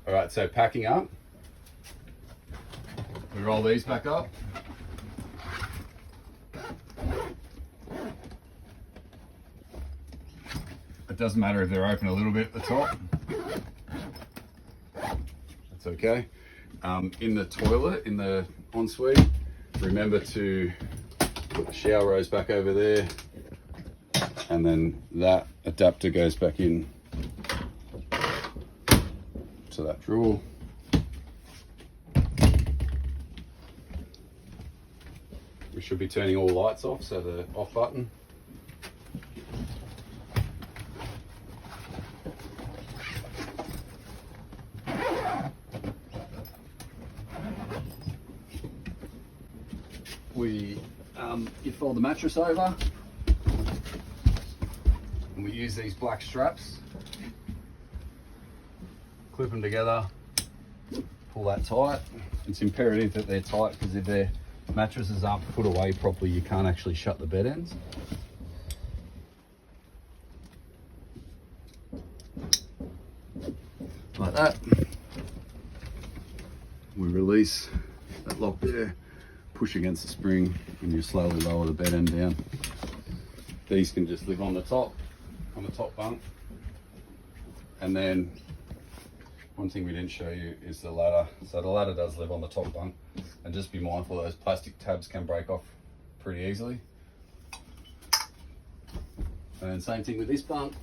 All right, so packing up. We roll these back up. It doesn't matter if they're open a little bit at the top. That's okay. In the toilet, in the ensuite, remember to put the shower hose back over there, and then that adapter goes back in to that drawer. We should be turning all lights off, so the off button. You fold the mattress over, and we use these black straps, clip them together, pull that tight. It's imperative that they're tight, because if their mattresses aren't put away properly, you can't actually shut the bed ends. Like that. We release that lock there, push against the spring, and you slowly lower the bed end down. These can just live on the top bunk. And then one thing we didn't show you is the ladder. So the ladder does live on the top bunk, and just be mindful those plastic tabs can break off pretty easily. And same thing with this bunk.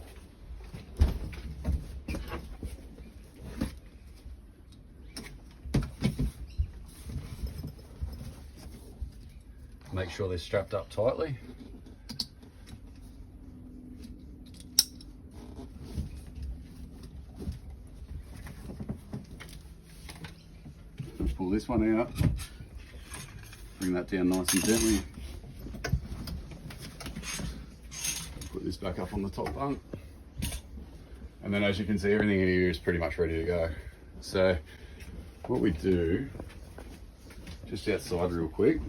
Make sure they're strapped up tightly. Pull this one out, bring that down nice and gently. Put this back up on the top bunk. And then, as you can see, everything in here is pretty much ready to go. So what we do, just outside real quick,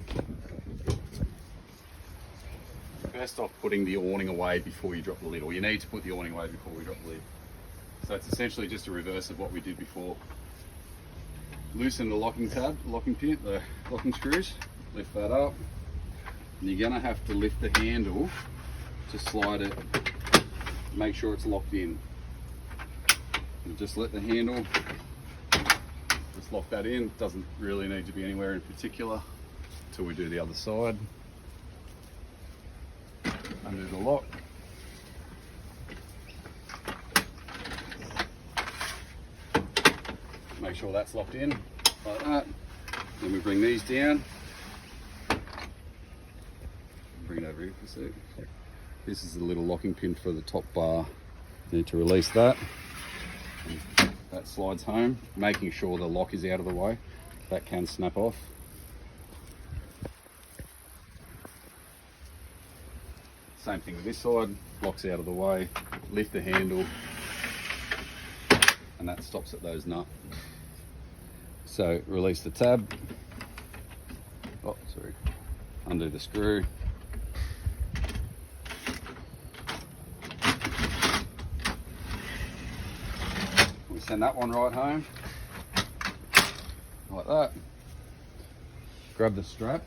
first off, putting the awning away before you drop the lid, or you need to put the awning away before we drop the lid. So it's essentially just a reverse of what we did before. Loosen the locking tab, locking pin, the locking screws, lift that up. And you're gonna have to lift the handle to slide it, make sure it's locked in. And just let the handle, just lock that in. Doesn't really need to be anywhere in particular until we do the other side. Undo the lock. Make sure that's locked in like that. Then we bring these down. Bring it over here for a sec. This is the little locking pin for the top bar. You need to release that. And that slides home, making sure the lock is out of the way. That can snap off. Same thing with this side, locks out of the way, lift the handle, and that stops at those nuts. So release the tab, undo the screw, we send that one right home, like that. Grab the strap,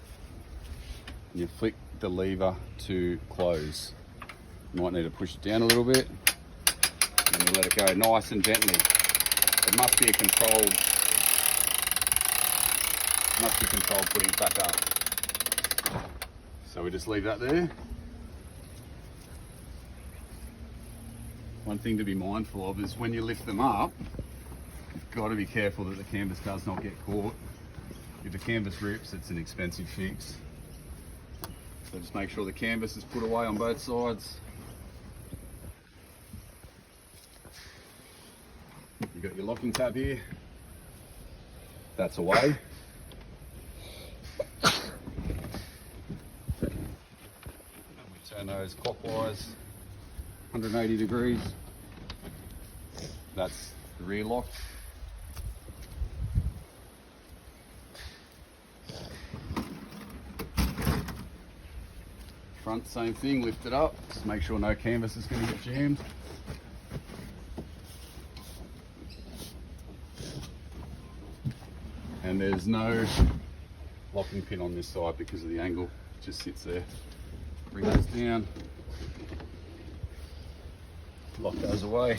and you flick the lever to close. You might need to push it down a little bit, and you let it go nice and gently. It must be controlled putting it back up. So we just leave that there. One thing to be mindful of is when you lift them up, you've got to be careful that the canvas does not get caught. If the canvas rips, it's an expensive fix. So just make sure the canvas is put away on both sides. You've got your locking tab here. That's away. And we turn those clockwise, 180 degrees. That's the rear lock. Front, same thing, lift it up. Just make sure no canvas is going to get jammed. And there's no locking pin on this side because of the angle. It just sits there. Bring those down. Lock those away.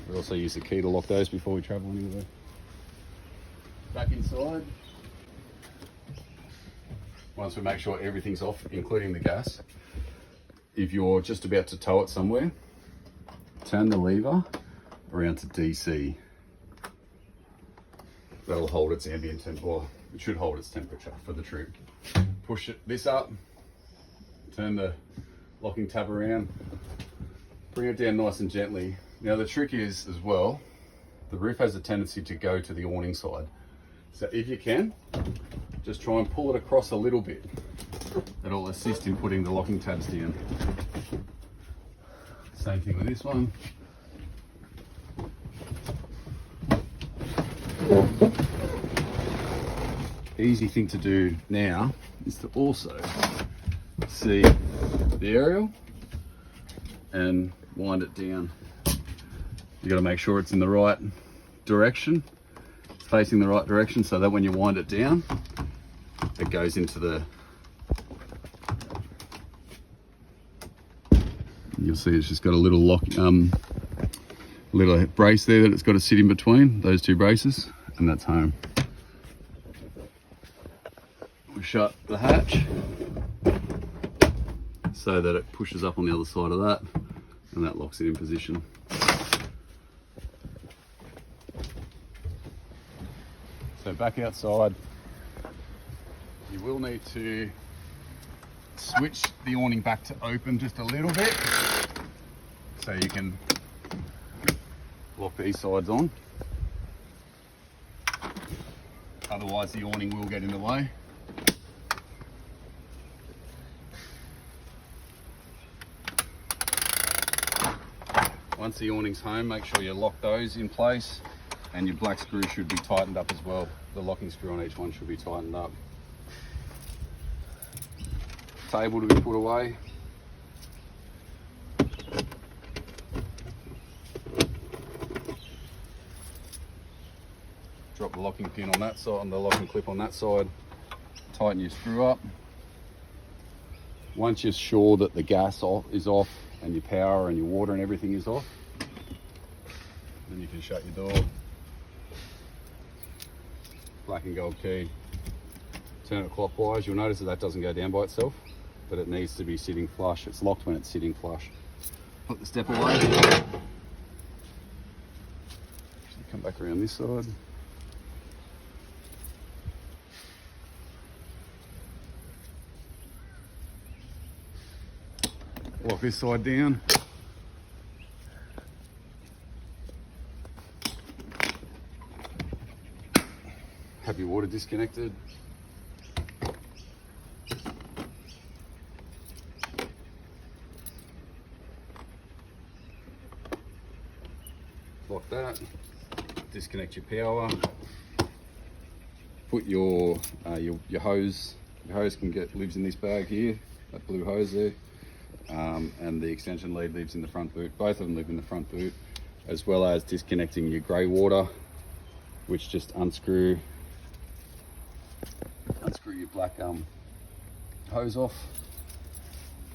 We also use the key to lock those before we travel anywhere. Back inside. Once we make sure everything's off, including the gas, if you're just about to tow it somewhere, turn the lever around to DC. That'll hold its ambient temperature. It should hold its temperature for the trip. Push this up, turn the locking tab around, bring it down nice and gently. Now the trick is as well, the roof has a tendency to go to the awning side. So if you can, just try and pull it across a little bit. That'll assist in putting the locking tabs down. Same thing with this one. Easy thing to do now is to also see the aerial and wind it down. You got to make sure it's in the right direction. It's facing the right direction so that when you wind it down, it goes into the... You'll see it's just got a little lock, little brace there that it's got to sit in between those two braces, and that's home. We shut the hatch so that it pushes up on the other side of that, and that locks it in position. So back outside, you will need to switch the awning back to open just a little bit so you can lock these sides on. Otherwise the awning will get in the way. Once the awning's home, make sure you lock those in place, and your black screw should be tightened up as well. The locking screw on each one should be tightened up. Table to be put away. Drop the locking pin on that side and the locking clip on that side. Tighten your screw up. Once you're sure that the gas is off and your power and your water and everything is off, then you can shut your door. Black and gold key. Turn it clockwise. You'll notice that that doesn't go down by itself, but it needs to be sitting flush. It's locked when it's sitting flush. Put the step away. Come back around this side. Lock this side down. Have your water disconnected. Lock that. Disconnect your power. Put your hose. Your hose lives in this bag here. That blue hose there. And the extension lead lives in the front boot. Both of them live in the front boot, as well as disconnecting your grey water, which just unscrew your black hose off.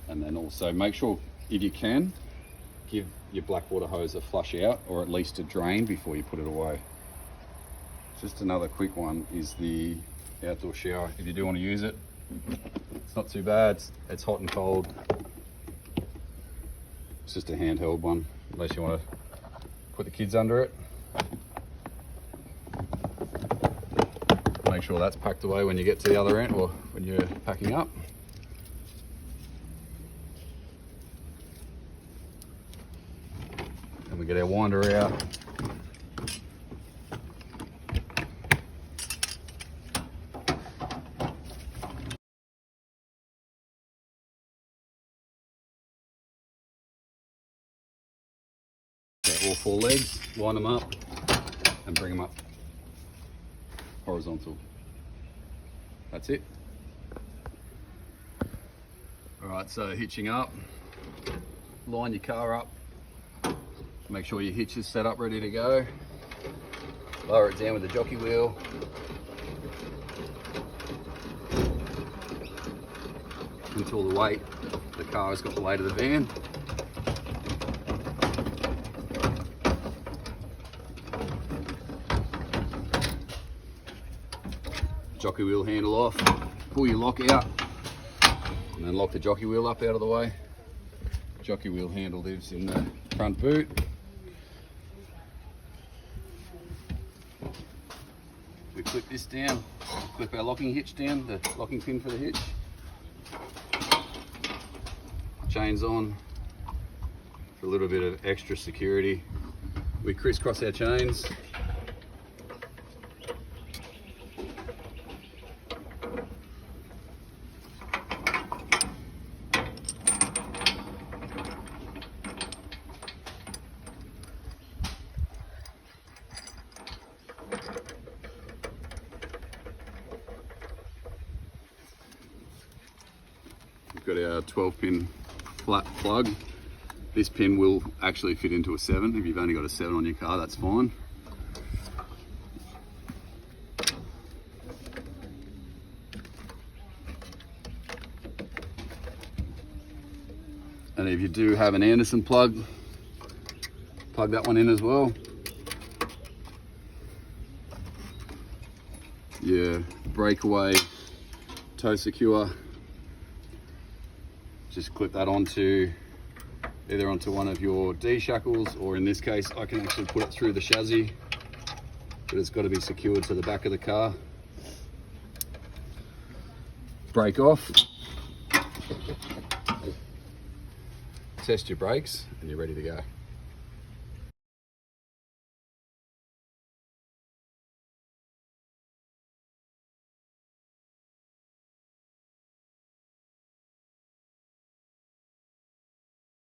And then also make sure, if you can, give your black water hose a flush out, or at least a drain before you put it away. Just another quick one is the outdoor shower. If you do want to use it, it's not too bad. It's hot and cold. It's just a handheld one, unless you want to put the kids under it. Make sure that's packed away when you get to the other end, or when you're packing up. And we get our winder out. All four legs, line them up and bring them up horizontal. That's it. All right, so hitching up, line your car up, make sure your hitch is set up ready to go, lower it down with the jockey wheel, until the weight, the car has got the weight of the van. Jockey wheel handle off, pull your lock out, and then lock the jockey wheel up out of the way. Jockey wheel handle lives in the front boot. We clip this down, clip our locking hitch down, the locking pin for the hitch. Chains on for a little bit of extra security. We crisscross our chains. We've got our 12-pin flat plug. This pin will actually fit into a 7. If you've only got a 7 on your car, that's fine. And if you do have an Anderson plug, plug that one in as well. Your breakaway toe secure, just clip that onto either onto one of your D shackles, or in this case I can actually put it through the chassis, but it's got to be secured to the back of the car. Brake off, test your brakes, and you're ready to go.